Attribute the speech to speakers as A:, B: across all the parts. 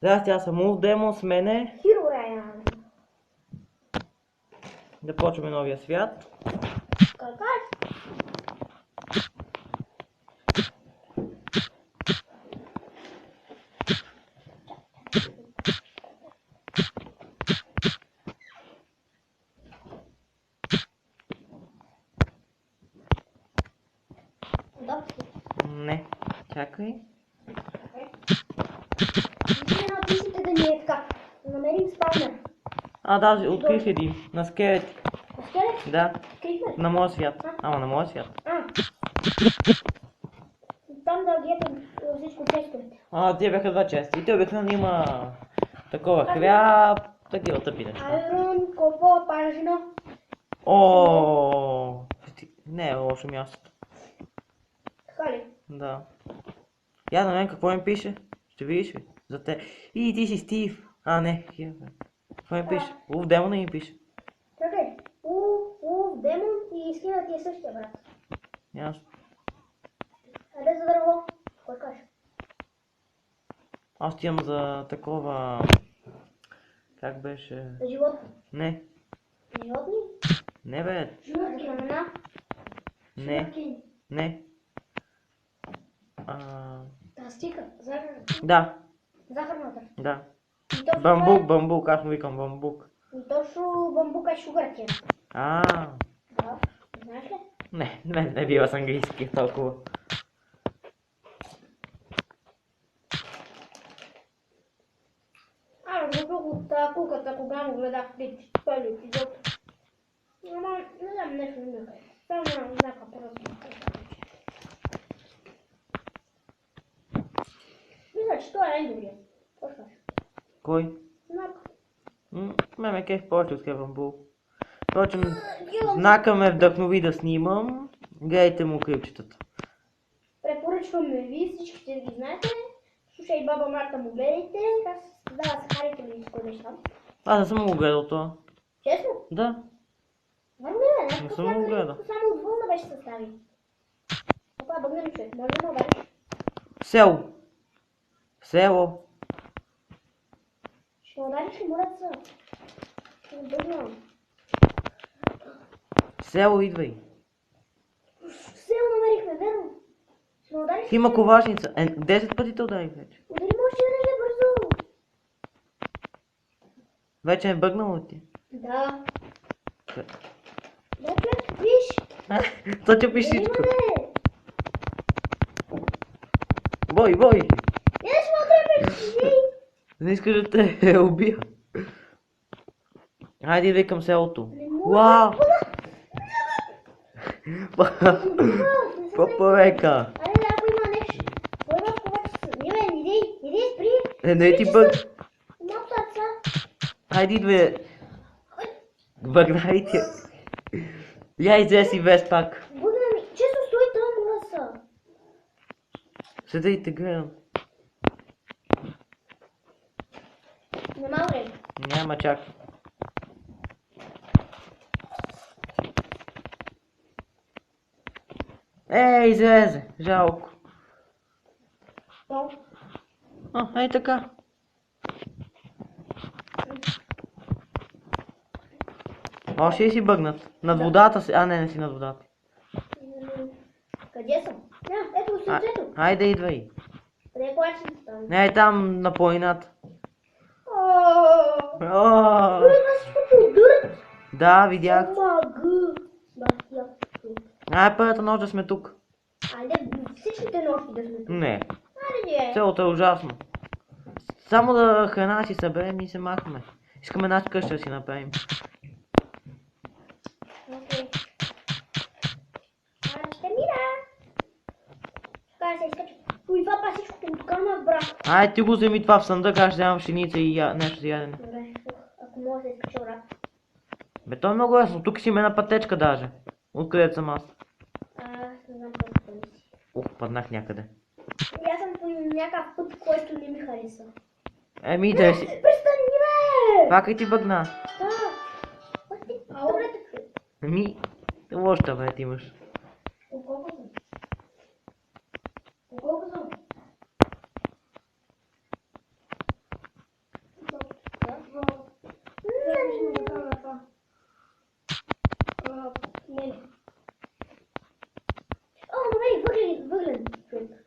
A: Здрасти, аз съм Улф Демон, с мене.
B: Хиро Райан.
A: Да почваме новия свят.
B: Кака? Да.
A: Не, чакай.
B: Вие напишете да ни е така. Намерим спавнер.
A: Даже открих един. На скелети.
B: Оскелет?
A: Да,
B: Крихме.
A: на моя свят. Ама на моя свят.
B: Там да гепим всичко честовете.
A: Тия бяха два чести. И те обикновено има такова хляб, такива тъпи неща.
B: Айрон, копо, пажина.
A: О, не е лошо мястото.
B: Така ли?
A: Да. Я на мен какво ми пише? Ще видиш ли? За те. И ти си Стив. Не, какво ми пише? Улф Демона ми пише.
B: Чакай. Демон и скина ти е същия, брат.
A: Ясно.
B: Къде за дърво? Кой каже?
A: Аз ти имам за такова... Как беше?
B: Животни.
A: Не.
B: Животни?
A: Не бе.
B: Животни. Семена?
A: Не. Не.
B: Стика.
A: Да.
B: Захарната.
A: Да.
B: И точно
A: Бамбук, аз му викам бамбук.
B: И точно бамбука е шугъркин.
A: Да.
B: Знаеш ли?
A: Не бива с английски толкова.
B: Защото куката, кога му гледах клип, първи епизод. Ама, не знам, нещо не ми хареса. Само някаква просто. Мисля, че той е най-добрият. Какво ще кажеш?
A: Кой?
B: Знак.
A: Ме кеф повече от Хевън Бул. Впрочем, знака ме вдъхнови да снимам. Гледайте му клипчетата.
B: Препоръчваме ви, всичките да ги знаете. Слушай баба Марта му гледайте. Аз да се харите ли с кой неща.
A: Аз не съм го гледал това.
B: Честно?
A: Да.
B: Върно ли бе?
A: Не съм го гледал.
B: Само от вълна беше състави. Опа, бъгнем човек. Може да обадиш.
A: Село. Село.
B: Ще удариш ли мореца? Ще бъгнем.
A: Село, идвай.
B: Село намерихме, верно? Ще удариш?
A: Има ковачница. 10 пъти те ударих вече.
B: Удари може да е бързо.
A: Вече е бъгнало ти.
B: Да. Да, човек, виж.
A: То че пиш всичко.
B: Имаме.
A: Бой.
B: Не ще му
A: Не искаш да те убия. Хайде идвай към селото.
B: Не
A: Вау! По-повека.
B: Айде, ако има нещо. Кой има ковачица? Не бе, иди, спри.
A: Не ти бъг.
B: Малко таца.
A: Хайде идвай. Бъгнайте. Я излез и вез пак.
B: Бъгна ми, често стои там мораса.
A: Седа и те гледам.
B: Нема време.
A: Няма чак. Излезе. Жалко. Ей така. Ще си бъгнат. Над водата си. Не си над водата.
B: Къде съм? Ето сърцето.
A: Хайде идвай.
B: Къде е ковачицата?
A: Не, там на планината.
B: Има всичко дърт.
A: Да, видях.
B: Мага.
A: Първата нощ да сме тук.
B: Айде, всичките нощи да сме тук.
A: Не.
B: Айде,
A: Селото е ужасно. Само да храна си съберем и се махаме. Искаме една къща да си направим.
B: Окей. Ще мира. Така да се изкача. Ой, това па всичкото от кама, брат.
A: Ти го вземи това в съндък, аз ще дам пшеница и нещо за ядене.
B: Добре, ако мога да се изкача, брат.
A: Бе, то е много ясно. Тук си има една пътечка даже. Откъде съм аз?
B: Не знам какво мисли.
A: Паднах някъде.
B: И аз съм по някакъв път, който не ми хареса.
A: Да си.
B: Престани, бе!
A: Пак ти бъгна.
B: Да. Добре,
A: Лош таблет имаш.
B: колко съм? Колко съм?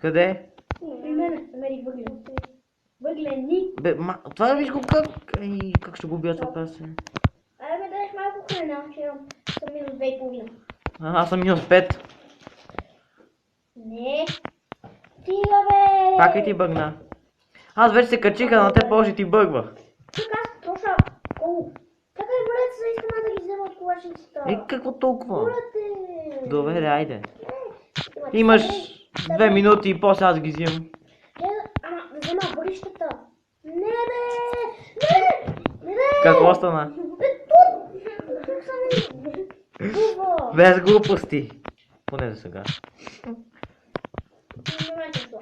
A: Къде?
B: При мене намерих въглен. Въглени.
A: Бе, това виж го как. Ей, как ще го убия това пасе.
B: Айде ме дадеш малко храна, че имам съм минус 2,5.
A: Аз съм минус 5.
B: Не. Стига бе!
A: Пак и ти бъгна. Аз вече се качиха на те, после ти бъгвах.
B: Тук аз троша. Чакай, брат, се искам да ги взема от колашницата.
A: Какво толкова?
B: Брате!
A: Добре, айде.
B: Имате
A: Имаш
B: събрали.
A: 2 минути и после аз ги взимам.
B: Ама, да взема горищата. Не бе! Не! Не бе!
A: Какво стана?
B: Бе, тук съм. Губа.
A: Без глупости. Поне за сега.
B: Не ме чувства.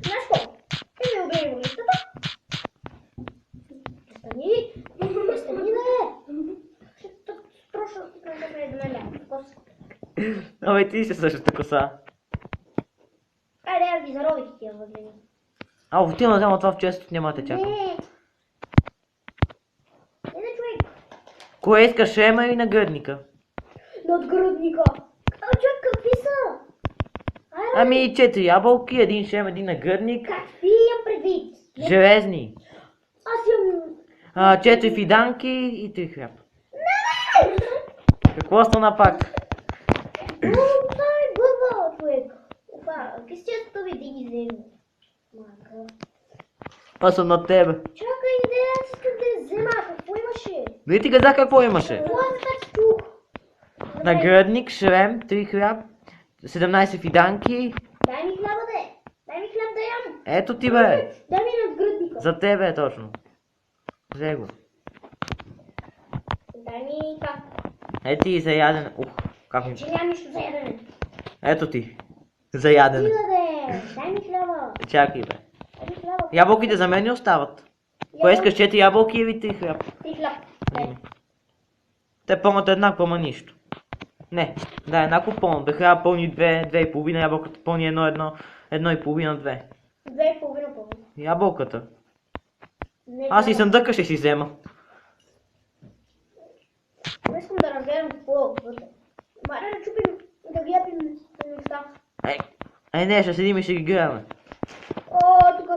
B: Знаеш какво? Ти ми обрени горищата. Стани. Стани да е. Ще троша да ме ля. Коса.
A: Абе ти си същата коса.
B: Айде, аз ги зарових тия въглени.
A: Отивам да взема това в често, няма да те чакам.
B: Не, човек.
A: Кое искаш, шема или нагърдника?
B: Надгръдника. Човек, какви са? Айде,
A: Ами 4 ябълки, 1 шем, 1 нагърдник.
B: какви имам предвид?
A: Железни.
B: Аз имам...
A: 4 фиданки и 3 хляб.
B: Не!
A: Какво стана пак?
B: Това ми бъва, човек. Опа, кристиянството ви да ги взема. Мака.
A: Аз съм на тебе.
B: Чакай, не, аз искам да я взема. Какво имаше?
A: Не ти казах какво имаше.
B: Това е така чух.
A: Нагърдник, шрем, 3 хляб, 17 фиданки.
B: Дай ми хляба, де. Дай ми хляб да ям.
A: Ето ти бе.
B: Дай ми надгръдника.
A: За тебе е точно. Взе го.
B: Дай ми как.
A: Ето ти за ядене. Как ми...
B: Че нямам нищо за ядене.
A: Ето ти. За ядене.
B: Стига, де. Дай ми хляба.
A: Чакай бе.
B: Дай ми хляба.
A: Ябълките за мен не остават. Кое искаш, 4 ябълки или 3 хляб?
B: Ти хляб. Дай.
A: Те пълнат еднакво, ама нищо. Не, да, еднакво пълно. Бе хляба пълни 2, 2,5, ябълката пълни 1,5, 2.
B: 2,5 пълно.
A: Ябълката.
B: Не
A: Аз и
B: знам.
A: съндъка ще си взема.
B: Не искам да разгледам какво е вътре. Маре да чупим, да ги ядем неща.
A: Не, ще седим и ще ги гледаме.
B: О, тук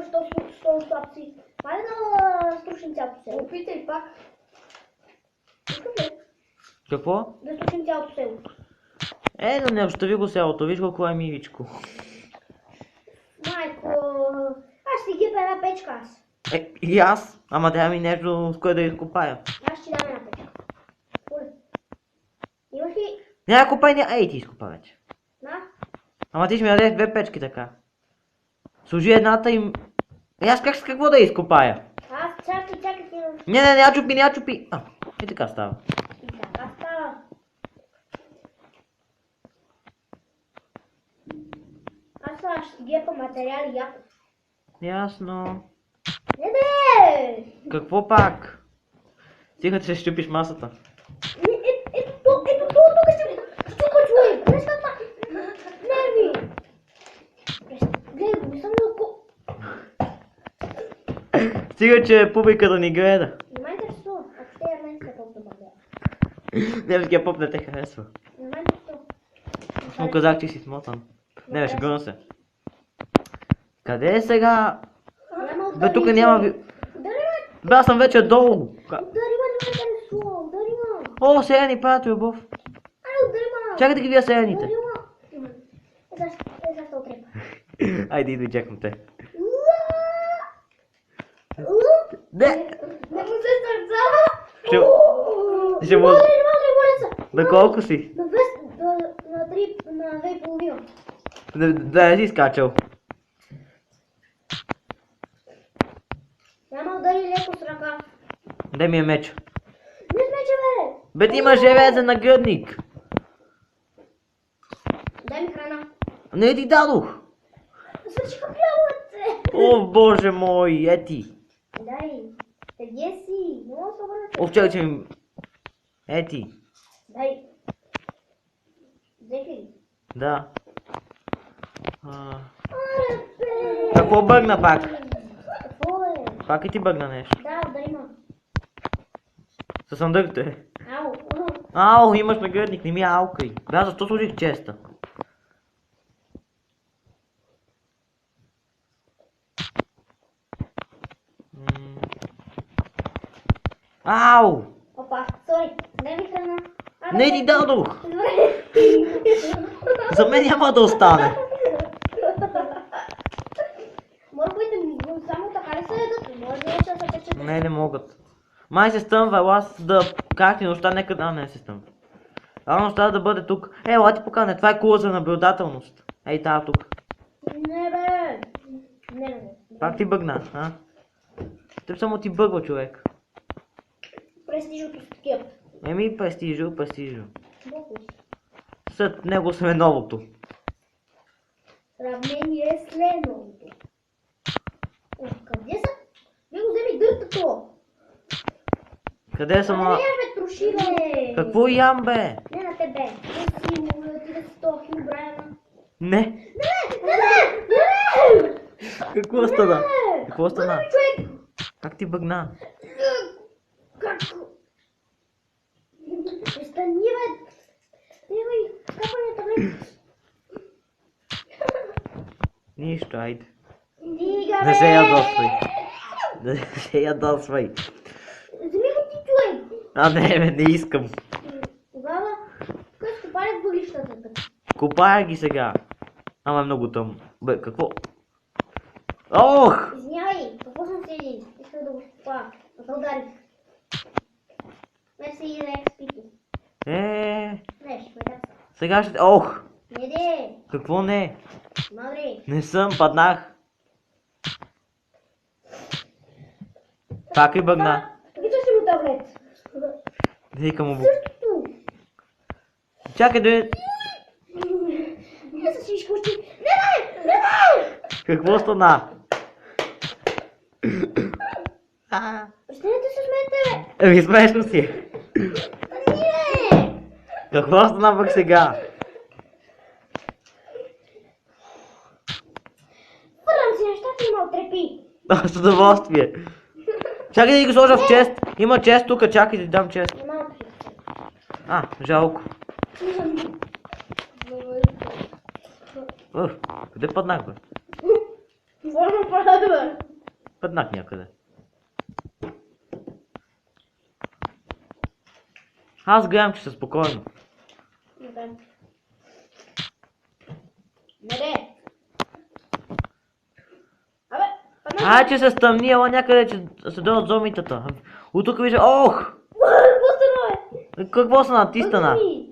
B: що слабци. Маре да струшим цялото село. Опитай пак. Искам ли?
A: Какво?
B: Да струшим цялото село.
A: Но не остави го селото, виж колко е миличко.
B: Майко, аз ще ти гипа една печка аз.
A: И аз, ама дай ми нещо, с кое да изкопая.
B: Аз ще ти дам една печка. Оле. Имаш ли?
A: Не, копай, не, ей ти изкопа вече.
B: На?
A: Ама ти ще ми дадеш 2 печки така. Служи едната и... Аз как с какво да изкопая?
B: Аз чакай, ти имам.
A: Не, я чупи. И така става.
B: И така става. Аз ще ти гепа материали яко.
A: Ясно.
B: Не бе!
A: Какво пак? Стига, че ще щупиш масата.
B: Ето тук ще щука, човек! Престана! Нерви! Гледай го, не съм много...
A: Стига, че публиката ни гледа.
B: Не ме интересува, ако ще я най-ска поп да бъде.
A: Немския поп не те харесва.
B: Не ме интересува.
A: Му казах, че си смотан. Не, ще гъна се. Къде е сега? Бе, тук няма...
B: Удари ме!
A: Бе, аз съм вече долу.
B: Удари ме, не ме интересува! Удари ме!
A: О, сега ни правят любов.
B: Ай, удари ме!
A: Чакай да ги видя селените.
B: Удари ме! Сега ще отрепа.
A: Айде, идвай, чакам те.
B: Не!
A: Не!
B: Не му се сърца!
A: Ще му...
B: Не може, болеца!
A: На колко си?
B: На 2, на 2,5.
A: Да не си скачал.
B: Няма удари леко с ръка.
A: Дай ми е меч.
B: Не смече, бе!
A: Бе, ти имаш железен нагръдник.
B: Дай ми храна.
A: Не ти дадох.
B: Свършиха хлябът!
A: О, боже мой, ети.
B: Дай. Къде си? Не мога да се обърна.
A: О, чакай, че ми... Ети.
B: Дай. Взех ли?
A: Да.
B: Аре, бе!
A: Какво бъгна пак?
B: Какво е?
A: Пак и ти бъгна нещо.
B: Да, удари ме.
A: Със съндъкте.
B: Ау.
A: Ау, имаш нагръдник, не ми аукай. Да, защо служих честа? Ау!
B: Опа, сори, не ми храна.
A: Не ти дадох!
B: Добре.
A: За мен няма да остане.
B: Морковите само така ли се ядат? Може да се печат.
A: Не могат. Май се стъмва, аз да... Как ти нощта, нека... не се стъмва. Нощта да бъде тук. Ела ти покане, това е кула за наблюдателност. Ей, тая тук.
B: Не бе. Не.
A: Пак ти бъгна, а? Теб само ти бъгва, човек.
B: Престижното с такива.
A: Престижо.
B: Бог.
A: След него сме новото.
B: Сравнение с Леновото. Къде са? Вие го вземи дъртато.
A: Къде съм?
B: Не я бе, троши бе.
A: Какво ям, бе?
B: Не на тебе. Не си му ти да си то хил Брайана.
A: Не.
B: Не.
A: Какво стана? Какво стана?
B: Бъде ми човек.
A: Как ти бъгна?
B: Как? Престани бе. Давай, капане таблет.
A: Нищо, айде.
B: Дига бе.
A: Не се ядосвай. Не се ядосвай.
B: Вземи го ти човек.
A: Не искам.
B: Тогава, тук ще палят въглищата.
A: Копая ги сега. Ама е много тъмно. Бе, какво? Ох!
B: Извинявай, какво съм седи? Исках да го спа. Да се ударих. Не се и да експити. Не, ще ме дам.
A: Сега ще... Ох!
B: Не де.
A: Какво не?
B: Мадри.
A: Не съм, паднах. Пак ли бъгна?
B: Виждаш ли му таблет?
A: Вика му.
B: Същото.
A: Чакай да...
B: Не са всичко ще... Не!
A: Какво стана?
B: Останете се смеете, бе.
A: Смешно си.
B: Не!
A: Какво стана пък сега?
B: Върнам си нещата и ме отрепи.
A: С удоволствие. Чакай да ги го сложа в чест. Има чест тук, чакай да ти дам чест.
B: Не малко си.
A: Жалко. Къде паднах, бе?
B: Какво да правя, бе?
A: Паднах някъде. Аз гледам, че са спокойно.
B: Не. Абе, паднах.
A: Че се стъмни, ела някъде, че се дойдат зомитата. От тук вижда... Ох!
B: Какво стана, бе?
A: Какво стана? Ти стана.
B: Бъдни.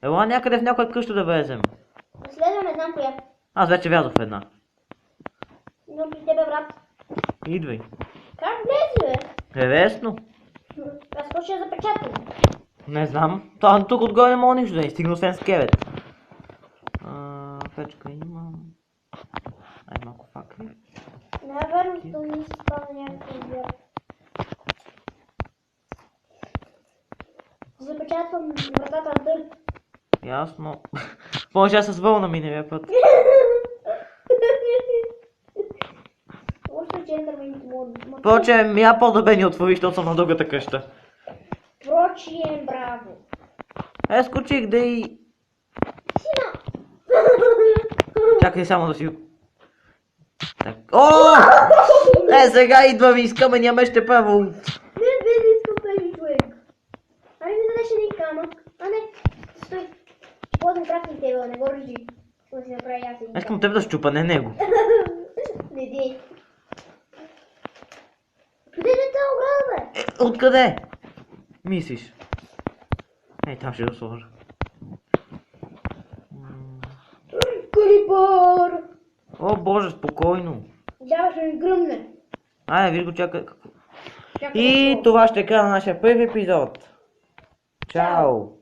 A: Ела някъде в някоя къща да влезем.
B: Следвам, не знам коя.
A: Аз вече влязох в една.
B: Но при тебе, брат.
A: Идвай.
B: Как влезе, бе?
A: Лесно.
B: Аз ще я запечатам.
A: Не знам. Тук отгоре не мога нищо да ни стигна, освен скелет. Печка имам. Ай, малко факли.
B: Наверно, то ми се става някакъв звяр. Запечатвам вратата на дърт.
A: Ясно. Може аз с вълна миналия път.
B: Още джентърмените му...
A: Впрочем, я по-добре ни отвори, защото съм на другата къща.
B: Впрочем, браво.
A: Скочих да и...
B: Сина!
A: Чакай само да си... Так. О! Сега идвам и искаме, няма ще правя ult.
B: Не искам пели човек. Ай ми дадеш един камък. Не. Стой. Ползвам кракни тебе, не го ръжи. Да си направи аз един
A: Искам теб да щупа, не него.
B: Не дей. Къде е тази ограда, бе?
A: Откъде? Мислиш? Там ще го сложа.
B: Крипър!
A: О, боже, спокойно.
B: Да, ще ми гръмне.
A: Виж го, чакай.
B: Чакай
A: И
B: да
A: това ще е края на нашия първи епизод. Чао!